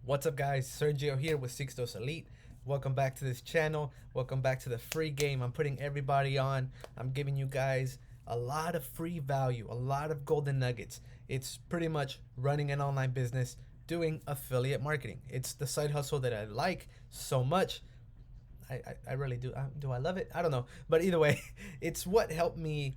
What's up, guys? Sergio here with Sixtos Elite. Welcome back to this channel. Welcome back to the free game. I'm putting everybody on. I'm giving you guys a lot of free value, a lot of golden nuggets. It's pretty much running an online business, doing affiliate marketing. It's the side hustle that I like so much. I really do. Do I love it? I don't know. But either way, it's what helped me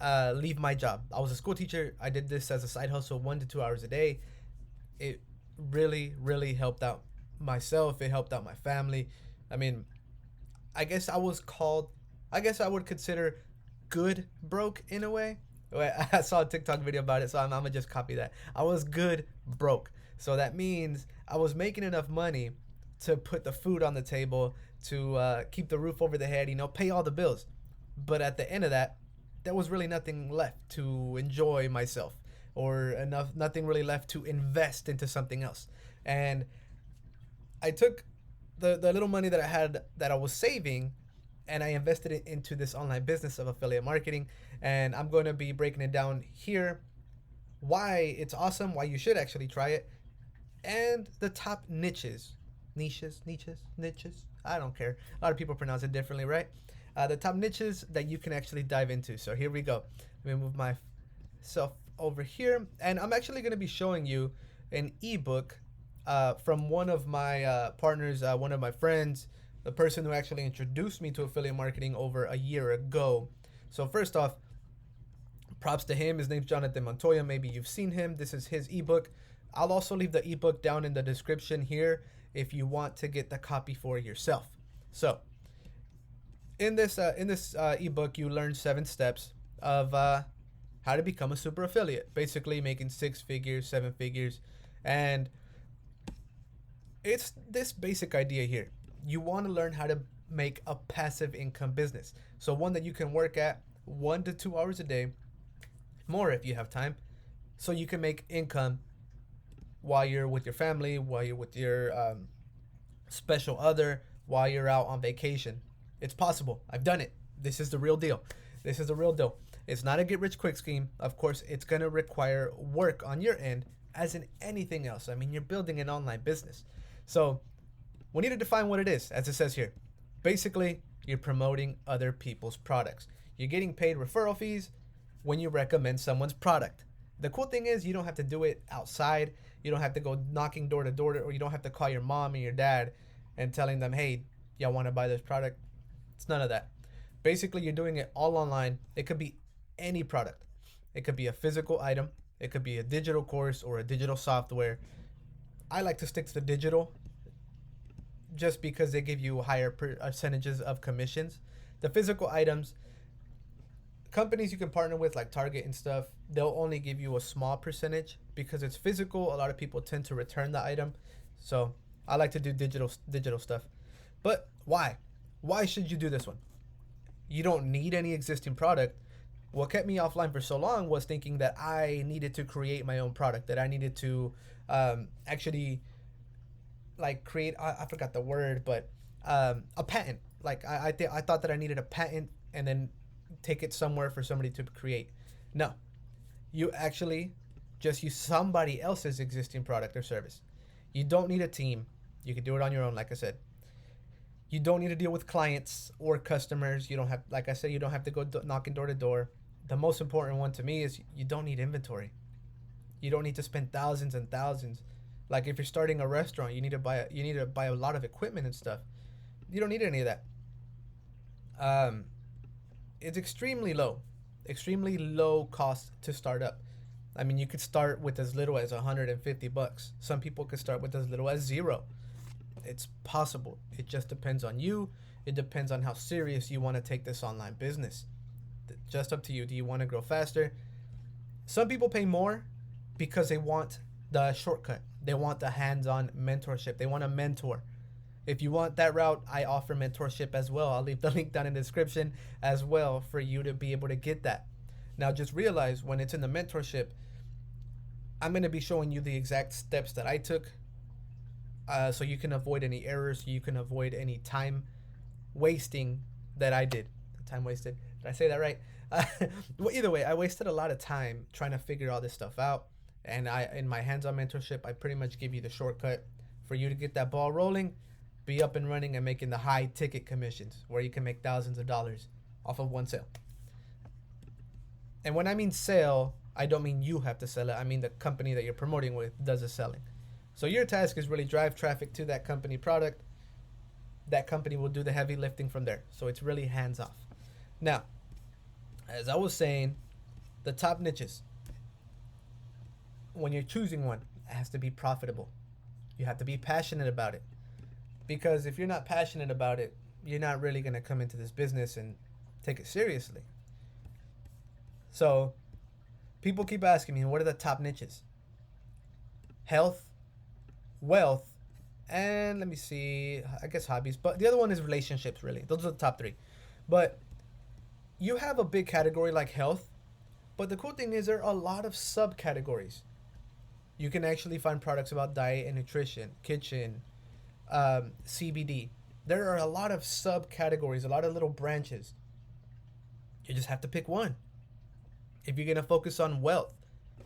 leave my job. I was a school teacher. I did this as a side hustle 1 to 2 hours a day. It really helped out myself. It helped out my family. I mean, I guess I was called, I guess I would consider good broke in a way. I saw a TikTok video about it, so I'm gonna just copy that. I was good broke. So that means I was making enough money to put the food on the table, to keep the roof over the head, pay all the bills. But at the end of that, there was really nothing left to enjoy myself, or nothing really left to invest into something else. And I took the little money that I had, that I was saving, and I invested it into this online business of affiliate marketing. And I'm going to be breaking it down here, why it's awesome, why you should actually try it, and the top niches. I don't care. A lot of people pronounce it differently, right? The top niches that you can actually dive into. So here we go. Let me move myself over here, and I'm actually going to be showing you an ebook from one of my partners, one of my friends, the person who actually introduced me to affiliate marketing over a year ago. So first off, props to him. His name's Jonathan Montoya. Maybe you've seen him. This is his ebook. I'll also leave the ebook down in the description here if you want to get the copy for yourself. So in this ebook, you learn 7 steps of how to become a super affiliate, basically making 6 figures, 7 figures. And it's this basic idea here. You want to learn how to make a passive income business. So one that you can work at 1 to 2 hours a day, more if you have time, so you can make income while you're with your family, while you're with your special other, while you're out on vacation. It's possible. I've done it. This is the real deal. This is the real deal. It's not a get rich quick scheme. Of course, it's going to require work on your end, as in anything else. I mean, you're building an online business. So we need to define what it is, as it says here. Basically, you're promoting other people's products. You're getting paid referral fees when you recommend someone's product. The cool thing is you don't have to do it outside. You don't have to go knocking door to door, or you don't have to call your mom and your dad and telling them, hey, y'all want to buy this product? It's none of that. Basically, you're doing it all online. It could be any product. It could be a physical item. It could be a digital course or a digital software. I like to stick to the digital just because they give you higher percentages of commissions. The physical items, companies you can partner with like Target and stuff, they'll only give you a small percentage because it's physical. A lot of people tend to return the item. So I like to do digital stuff. But why? Why should you do this one? You don't need any existing product. What kept me offline for so long was thinking that I needed to create my own product, that I needed to actually like create, I forgot the word, but a patent. Like I thought that I needed a patent and then take it somewhere for somebody to create. No, you actually just use somebody else's existing product or service. You don't need a team. You can do it on your own, like I said. You don't need to deal with clients or customers. You don't have, like I said, you don't have to go knocking door to door. The most important one to me is you don't need inventory. You don't need to spend thousands and thousands. Like if you're starting a restaurant, you need to buy a lot of equipment and stuff. You don't need any of that. It's extremely low cost to start up. I mean, you could start with as little as $150. Some people could start with as little as 0. It's possible. It just depends on you. It depends on how serious you want to take this online business. Just up to you. Do you want to grow faster? Some people pay more because they want the shortcut. They want the hands-on mentorship. They want a mentor. If you want that route, I offer mentorship as well. I'll leave the link down in the description as well for you to be able to get that. Now, just realize when it's in the mentorship, I'm going to be showing you the exact steps that I took, so you can avoid any errors, so you can avoid any time wasting that I did. Time wasted. Did I say that right? Well, either way, I wasted a lot of time trying to figure all this stuff out. And in my hands-on mentorship, I pretty much give you the shortcut for you to get that ball rolling, be up and running and making the high ticket commissions where you can make thousands of dollars off of one sale. And when I mean sale, I don't mean you have to sell it. I mean the company that you're promoting with does the selling. So your task is really drive traffic to that company product. That company will do the heavy lifting from there. So it's really hands off. Now, as I was saying, the top niches. When you're choosing one, it has to be profitable. You have to be passionate about it. Because if you're not passionate about it, you're not really going to come into this business and take it seriously. So, people keep asking me, what are the top niches? Health, wealth, and let me see, I guess hobbies. But the other one is relationships, really. Those are the top three. But you have a big category like health. But the cool thing is there are a lot of subcategories. You can actually find products about diet and nutrition, kitchen, CBD. There are a lot of subcategories, a lot of little branches. You just have to pick one. If you're gonna focus on wealth,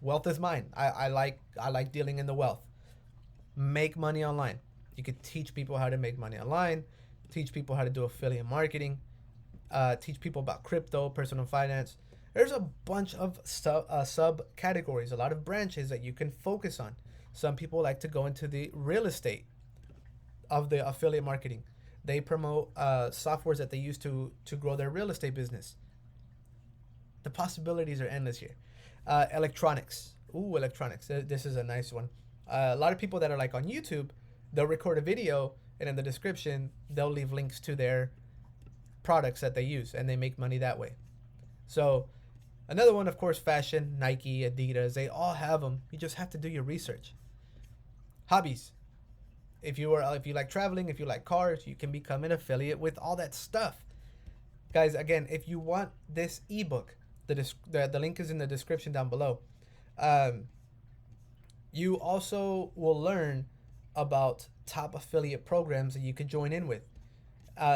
wealth is mine. I like dealing in the wealth. Make money online. You could teach people how to make money online, teach people how to do affiliate marketing, teach people about crypto, personal finance. There's a bunch of subcategories, a lot of branches that you can focus on. Some people like to go into the real estate of the affiliate marketing. They promote softwares that they use to grow their real estate business. The possibilities are endless here. Electronics. Ooh, electronics. This is a nice one. A lot of people that are like on YouTube, they'll record a video and in the description, they'll leave links to their products that they use and they make money that way. So another one, of course, fashion, Nike, Adidas, they all have them. You just have to do your research. Hobbies. If you like traveling, if you like cars, you can become an affiliate with all that stuff. Guys, again, if you want this ebook, the link is in the description down below. You also will learn about top affiliate programs that you can join in with.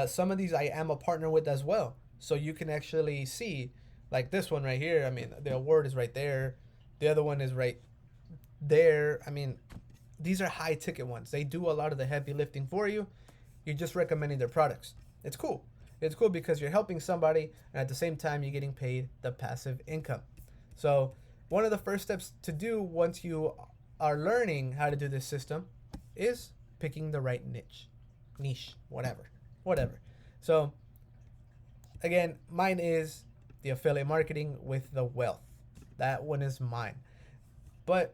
Some of these I am a partner with as well. So you can actually see, like this one right here. I mean, the award is right there. The other one is right there. I mean, these are high ticket ones. They do a lot of the heavy lifting for you. You're just recommending their products. It's cool. It's cool because you're helping somebody and at the same time you're getting paid the passive income. So one of the first steps to do once you are learning how to do this system is picking the right niche, whatever. So again, mine is the affiliate marketing with the wealth. That one is mine. But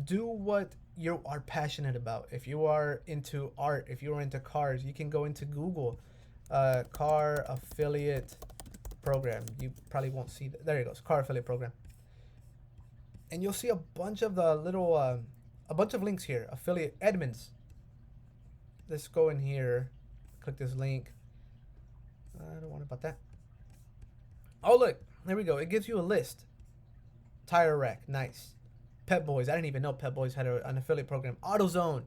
do what you are passionate about. If you are into art, if you are into cars, you can go into Google, car affiliate program. You probably won't see that. There it goes, car affiliate program. And you'll see a bunch of the little, a bunch of links here. Affiliate Edmunds. Let's go in here, click this link. I don't want about that. Oh look, there we go. It gives you a list. Tire Rack, nice. Pep Boys, I didn't even know Pep Boys had an affiliate program. Autozone,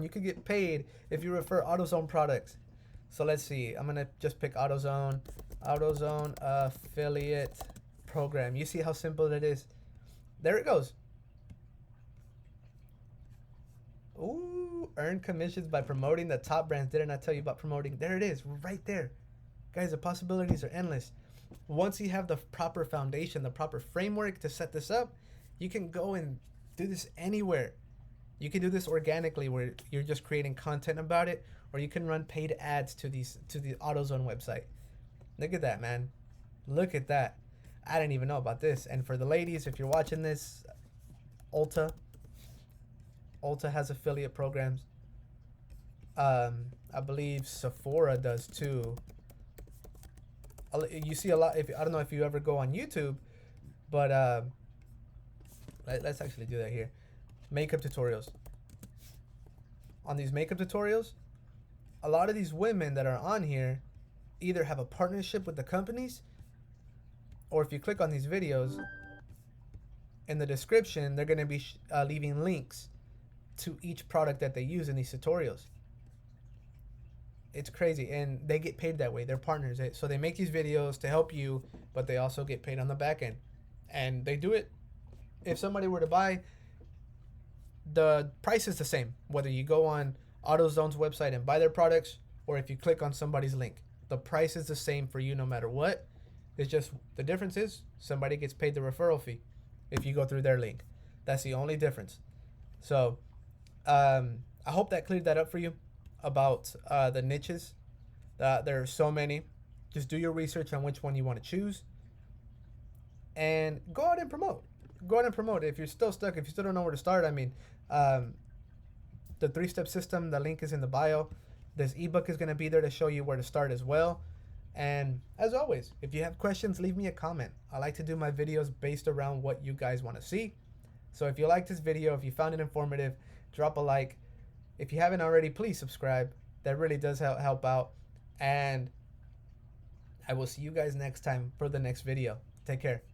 you could get paid if you refer Autozone products. So let's see. I'm gonna just pick Autozone affiliate program. You see how simple it is? There it goes. Ooh, earn commissions by promoting the top brands. Didn't I tell you about promoting? There it is, right there. Guys, the possibilities are endless. Once you have the proper foundation, the proper framework to set this up, you can go and do this anywhere. You can do this organically where you're just creating content about it, or you can run paid ads to the AutoZone website. Look at that, man. Look at that. I didn't even know about this. And for the ladies, if you're watching this, Ulta has affiliate programs. I believe Sephora does too. You see a lot. I don't know if you ever go on YouTube, but let's actually do that here. Makeup tutorials. On these makeup tutorials, a lot of these women that are on here either have a partnership with the companies, or if you click on these videos, in the description, they're going to be leaving links to each product that they use in these tutorials. It's crazy, and they get paid that way. They're partners. So they make these videos to help you, but they also get paid on the back end. And they do it. If somebody were to buy, the price is the same whether you go on AutoZone's website and buy their products or if you click on somebody's link. The price is the same for you no matter what. It's just the difference is somebody gets paid the referral fee if you go through their link. That's the only difference. So I hope that cleared that up for you about the niches. There are so many. Just do your research on which one you want to choose and go out and promote. Go out and promote. If you're still stuck, if you still don't know where to start, I mean, the 3-step system, the link is in the bio. This ebook is going to be there to show you where to start as well. And as always, if you have questions, leave me a comment. I like to do my videos based around what you guys want to see. So if you like this video, if you found it informative, drop a like. If you haven't already, please subscribe. That really does help out. And I will see you guys next time for the next video. Take care.